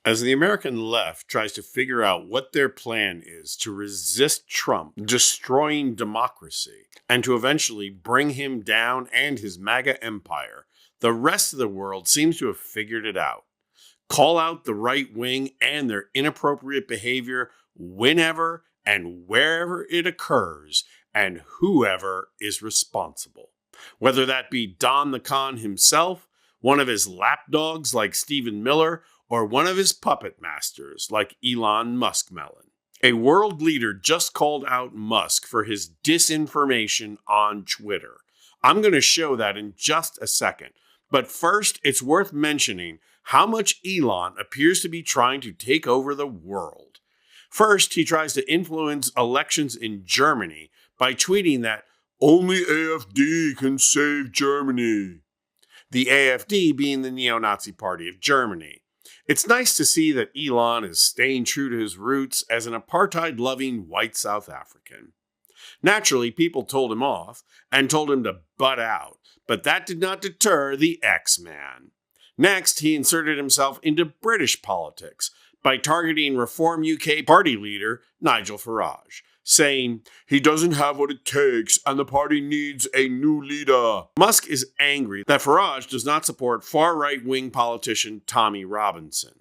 As the American left tries to figure out what their plan is to resist Trump destroying democracy and to eventually bring him down and his MAGA empire, the rest of the world seems to have figured it out. Call out the right wing and their inappropriate behavior whenever and wherever it occurs, and whoever is responsible. Whether that be Don the Con himself, one of his lapdogs like Stephen Miller, or one of his puppet masters like Elon Musk Melon. A world leader just called out Musk for his disinformation on Twitter. I'm going to show that in just a second. But first, it's worth mentioning how much Elon appears to be trying to take over the world. First, he tries to influence elections in Germany by tweeting that only AfD can save Germany. The AfD being the neo-Nazi party of Germany. It's nice to see that Elon is staying true to his roots as an apartheid-loving white South African. Naturally, people told him off and told him to butt out, but that did not deter the X-Man. Next, he inserted himself into British politics by targeting Reform UK party leader Nigel Farage, saying he doesn't have what it takes and the party needs a new leader. Musk is angry that Farage does not support far-right-wing politician Tommy Robinson.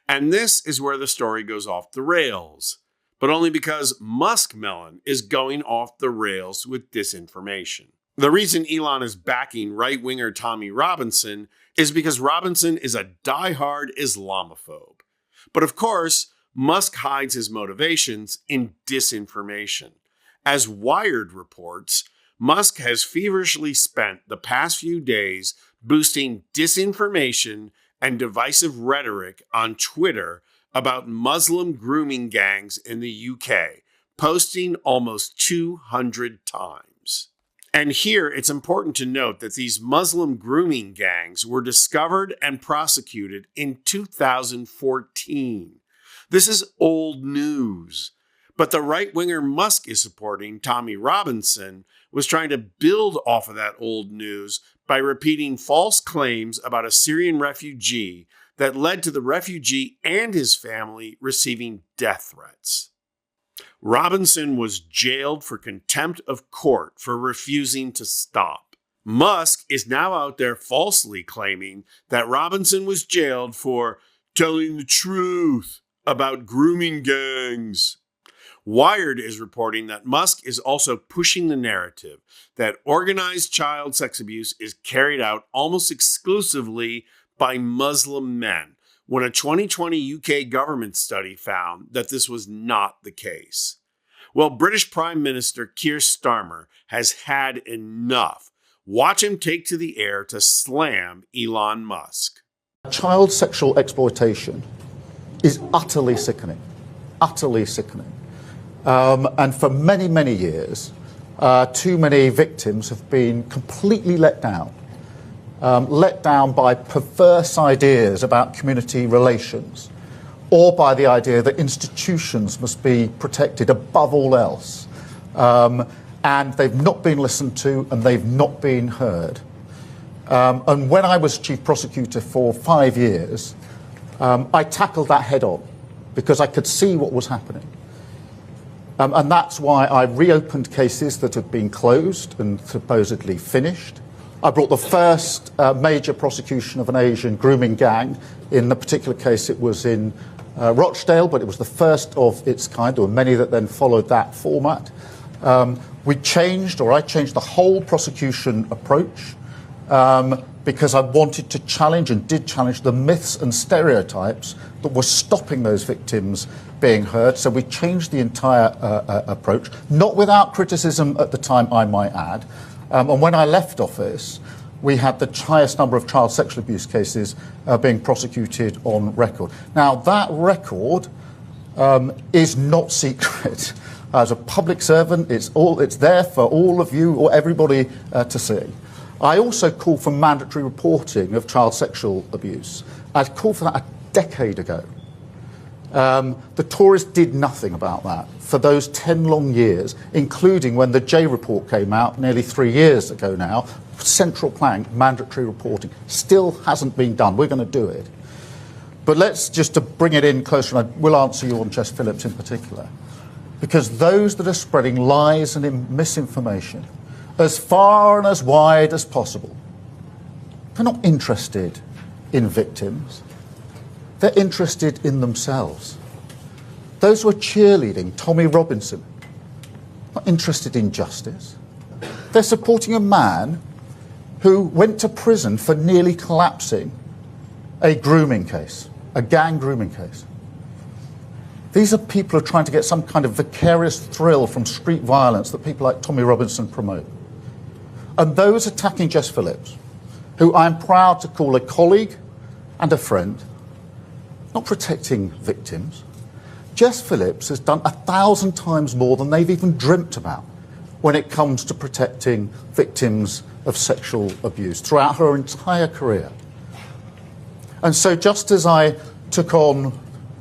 And this is where the story goes off the rails, but only because Musk Melon is going off the rails with disinformation. The reason Elon is backing right-winger Tommy Robinson is because Robinson is a die-hard Islamophobe. But of course, Musk hides his motivations in disinformation. As Wired reports, Musk has feverishly spent the past few days boosting disinformation and divisive rhetoric on Twitter about Muslim grooming gangs in the UK, posting almost 200 times. And here it's important to note that these Muslim grooming gangs were discovered and prosecuted in 2014. This is old news. But the right-winger Musk is supporting, Tommy Robinson, was trying to build off of that old news by repeating false claims about a Syrian refugee that led to the refugee and his family receiving death threats. Robinson was jailed for contempt of court for refusing to stop. Musk is now out there falsely claiming that Robinson was jailed for telling the truth about grooming gangs. Wired is reporting that Musk is also pushing the narrative that organized child sex abuse is carried out almost exclusively by Muslim men, when a 2020 UK government study found that this was not the case. Well, British Prime Minister Keir Starmer has had enough. Watch him take to the air to slam Elon Musk. Child sexual exploitation is utterly sickening, utterly sickening. And for many, many years, too many victims have been completely let down by perverse ideas about community relations, or by the idea that institutions must be protected above all else. And they've not been listened to and they've not been heard. And when I was chief prosecutor for 5 years, I tackled that head on because I could see what was happening. And that's why I reopened cases that had been closed and supposedly finished. I brought the first major prosecution of an Asian grooming gang. In the particular case, it was in Rochdale, but it was the first of its kind. There were many that then followed that format. I changed the whole prosecution approach because I wanted to challenge and did challenge the myths and stereotypes that were stopping those victims being heard. So we changed the entire approach, not without criticism at the time, I might add. And when I left office, we had the highest number of child sexual abuse cases being prosecuted on record. Now, that record is not secret. As a public servant, it's there for all of you or everybody to see. I also called for mandatory reporting of child sexual abuse. I called for that a decade ago. The Tories did nothing about that for those 10 long years, including when the J report came out nearly 3 years ago now. Central plank, mandatory reporting, still hasn't been done. We're going to do it. But let's just to bring it in closer, and I will answer you on Jess Phillips in particular, because those that are spreading lies and misinformation as far and as wide as possible, they're not interested in victims. They're interested in themselves. Those who are cheerleading Tommy Robinson, not interested in justice. They're supporting a man who went to prison for nearly collapsing a grooming case, a gang grooming case. These are people who are trying to get some kind of vicarious thrill from street violence that people like Tommy Robinson promote. And those attacking Jess Phillips, who I'm proud to call a colleague and a friend, not protecting victims. Jess Phillips has done 1,000 times more than they've even dreamt about when it comes to protecting victims of sexual abuse throughout her entire career. And so just as I took on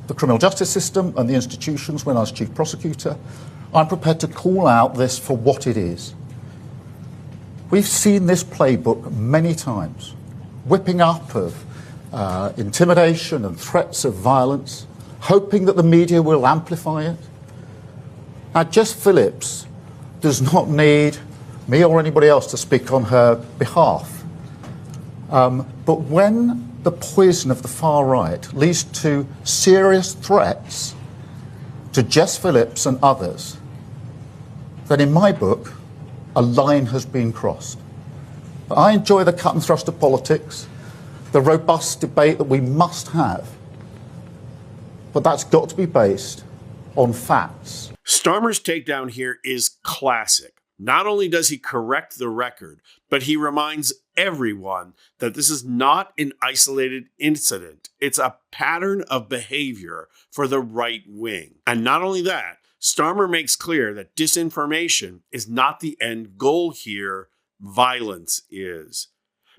the criminal justice system and the institutions when I was chief prosecutor, I'm prepared to call out this for what it is. We've seen this playbook many times, whipping up of intimidation and threats of violence, hoping that the media will amplify it. Now, Jess Phillips does not need me or anybody else to speak on her behalf. But when the poison of the far right leads to serious threats to Jess Phillips and others, then in my book, a line has been crossed. I enjoy the cut and thrust of politics, the robust debate that we must have, but that's got to be based on facts. Starmer's takedown here is classic. Not only does he correct the record, but he reminds everyone that this is not an isolated incident. It's a pattern of behavior for the right wing. And not only that, Starmer makes clear that disinformation is not the end goal here. Violence is.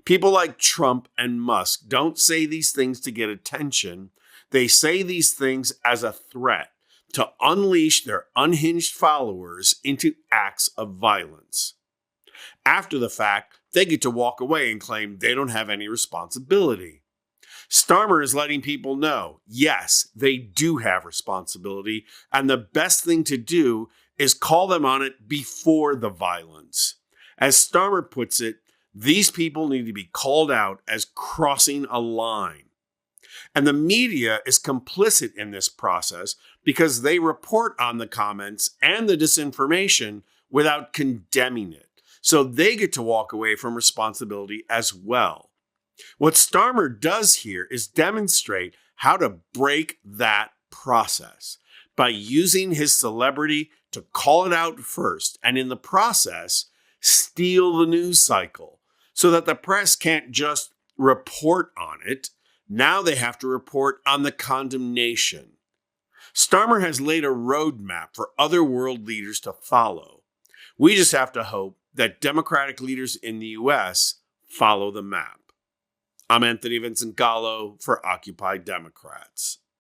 People like Trump and Musk don't say these things to get attention. They say these things as a threat to unleash their unhinged followers into acts of violence. After the fact, they get to walk away and claim they don't have any responsibility. Starmer is letting people know, yes, they do have responsibility, and the best thing to do is call them on it before the violence. As Starmer puts it, these people need to be called out as crossing a line. And the media is complicit in this process because they report on the comments and the disinformation without condemning it. So they get to walk away from responsibility as well. What Starmer does here is demonstrate how to break that process by using his celebrity to call it out first, and in the process, steal the news cycle so that the press can't just report on it. Now they have to report on the condemnation. Starmer has laid a roadmap for other world leaders to follow. We just have to hope that Democratic leaders in the U.S. follow the map. I'm Anthony Vincent Gallo for Occupy Democrats.